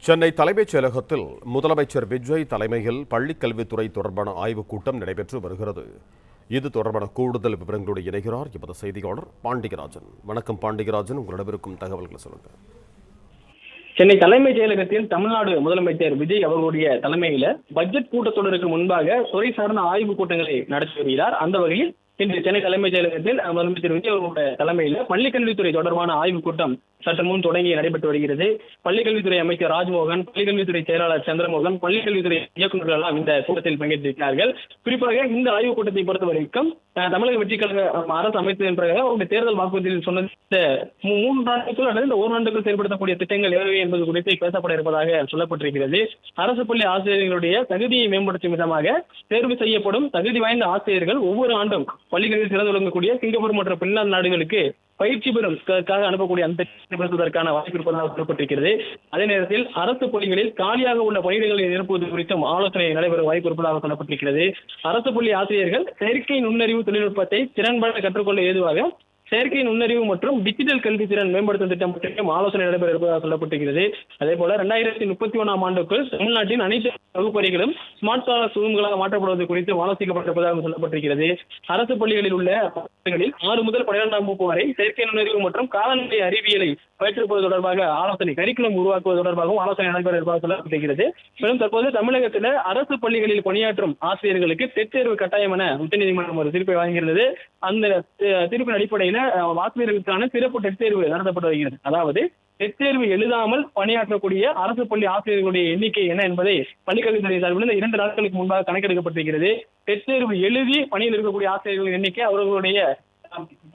சென்னை தலைமைச் செயலகத்தில் முதலமைச்சர் விஜய் தலைமையில் பள்ளிக் கல்வித்துறை தொடர்பான ஆய்வுக் கூட்டம் நடைபெற்று வருகிறது. இது தொடர்பான கூடுதல் விவரங்களோடு இணைகிறார் எமது செய்தியாளர் பாண்டியராஜன். வணக்கம் பாண்டியராஜன், உங்களிடம் இருக்கும் தகவல்களை சொல்லுங்க. சென்னை தலைமைச் செயலகத்தில் தமிழ்நாடு முதலமைச்சர் விஜய் அவர்களுடைய தலைமையில பட்ஜெட் கூட்டத்தொடருக்கு முன்பாக துறை சார்ந்த ஆய்வுக் கூட்டங்களை நடத்தி வருகிறார். அந்த வகையில் இன்று சென்னை தலைமைச் செயலகத்தில் முதலமைச்சர் விஜய் அவர்களுடைய தலைமையில பள்ளிக்கல்வித்துறை தொடர்பான ஆய்வுக் கூட்டம் சற்று முன் தொடங்கி நடைபெற்று வருகிறது. பள்ளிக்கல்வித்துறை அமைச்சர் ராஜ்மோகன், பள்ளிக்கல்வித்துறை செயலாளர் சந்திரமோகன், பள்ளிக்கல்வித்துறை இயக்குநர்கள் எல்லாம் இந்த கூட்டத்தில் பங்கேற்றிருக்கிறார்கள். குறிப்பாக இந்த ஆய்வுக் கூட்டத்தை பொறுத்த வரைக்கும் தமிழக வெற்றிக் கழக அரசு அமைத்ததன் பிறகு அவருடைய தேர்தல் வாக்குறுதியில் சொன்ன 3 ஆண்டுகள் அல்லது இந்த 1 ஆண்டுகள் செயல்படுத்தக்கூடிய திட்டங்கள் எவை என்பது குறித்து பேசப்பட இருப்பதாக சொல்லப்பட்டிருக்கிறது. அரசு பள்ளி ஆசிரியர்களுடைய தகுதியை மேம்படுத்தும் விதமாக தேர்வு செய்யப்படும் தகுதி வாய்ந்த ஆசிரியர்கள் ஒவ்வொரு ஆண்டும் பள்ளிகளில் சிறந்து விளங்கக்கூடிய சிங்கப்பூர் மற்றும் பின்லாந்து நாடுகளுக்கு பயிற்சி பெறுவதற்காக அனுப்பக்கூடிய அந்த திட்டத்திற்கான வாய்ப்பு இருப்பதாக சொல்லப்பட்டிருக்கிறது. அதே நேரத்தில் அரசு பள்ளிகளில் காலியாக உள்ள பணியிடங்களை நிரப்புவது குறித்தும் ஆலோசனை நடைபெற வாய்ப்பு இருப்பதாக சொல்லப்பட்டிருக்கிறது. அரசு பள்ளி ஆசிரியர்கள் செயற்கை நுண்ணறிவு தொழில்நுட்பத்தை திறன்பட கற்றுக்கொள்ள ஏதுவாக செயற்கை நுண்ணறிவு மற்றும் டிஜிட்டல் கல்வி திறன் மேம்படுத்தும் திட்டம் பற்றியும் ஆலோசனை நடைபெற இருப்பதாக சொல்லப்பட்டிருக்கிறது. அதே போல 2031ஆம் ஆண்டுக்குள் தமிழ்நாட்டின் அனைத்து வகுப்பறைகளும் ஸ்மார்ட் கிளாஸ் ரூம்களாக மாற்றப்படுவது குறித்து ஆலோசிக்கப்பட்டிருப்பதாக சொல்லப்பட்டிருக்கிறது. அரசு பள்ளிகளில் உள்ள 6 முதல் 12ஆம் வகுப்பு வரை செயற்கை நுண்ணறிவு மற்றும் காலநிலை அறிவியலை பயிற்றுவிப்பது தொடர்பாக ஆலோசனை கரிக்குலம் உருவாக்குவது தொடர்பாகவும் ஆலோசனை நடைபெற இருப்பதாக சொல்லப்பட்டிருக்கிறது. மேலும் தற்போது தமிழகத்தில் அரசு பள்ளிகளில் பணியாற்றும் ஆசிரியர்களுக்கு டெட் தேர்வு கட்டாயம் என உச்சநீதிமன்றம் ஒரு தீர்ப்பை வழங்கியிருந்தது. அந்த தீர்ப்பின் அடிப்படையில் ஆசிரியர்களுக்கான சிறப்பு டெட் தேர்வு நடத்தப்பட்டு வருகிறது. அதாவது டெட் தேர்வு எழுதாமல் பணியாற்றக்கூடிய அரசு பள்ளி ஆசிரியர்களுடைய எண்ணிக்கை என்ன என்பதை பள்ளிக்கல்வித்துறை சார்பில் இந்த 2 நாட்களுக்கு முன்பாக கணக்கெடுக்கப்பட்டிருக்கிறது. டெட் தேர்வு எழுதி பணியில் இருக்கக்கூடிய ஆசிரியர்களின் எண்ணிக்கை, அவர்களுடைய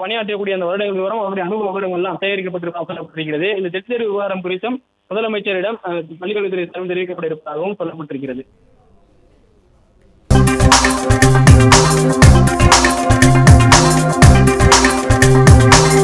பணியாற்றக்கூடிய அந்த வருடங்கள் விவரம், அவருடைய அனுபவ விவரங்கள் எல்லாம் சேகரிக்கப்பட்டிருப்பதாக சொல்லப்பட்டிருக்கிறது. இந்த டெட் தேர்வு விவகாரம் குறித்தும் முதலமைச்சரிடம் பள்ளிக்கல்வித்துறை சார்பில் தெரிவிக்கப்பட்டிருப்பதாகவும் சொல்லப்பட்டிருக்கிறது.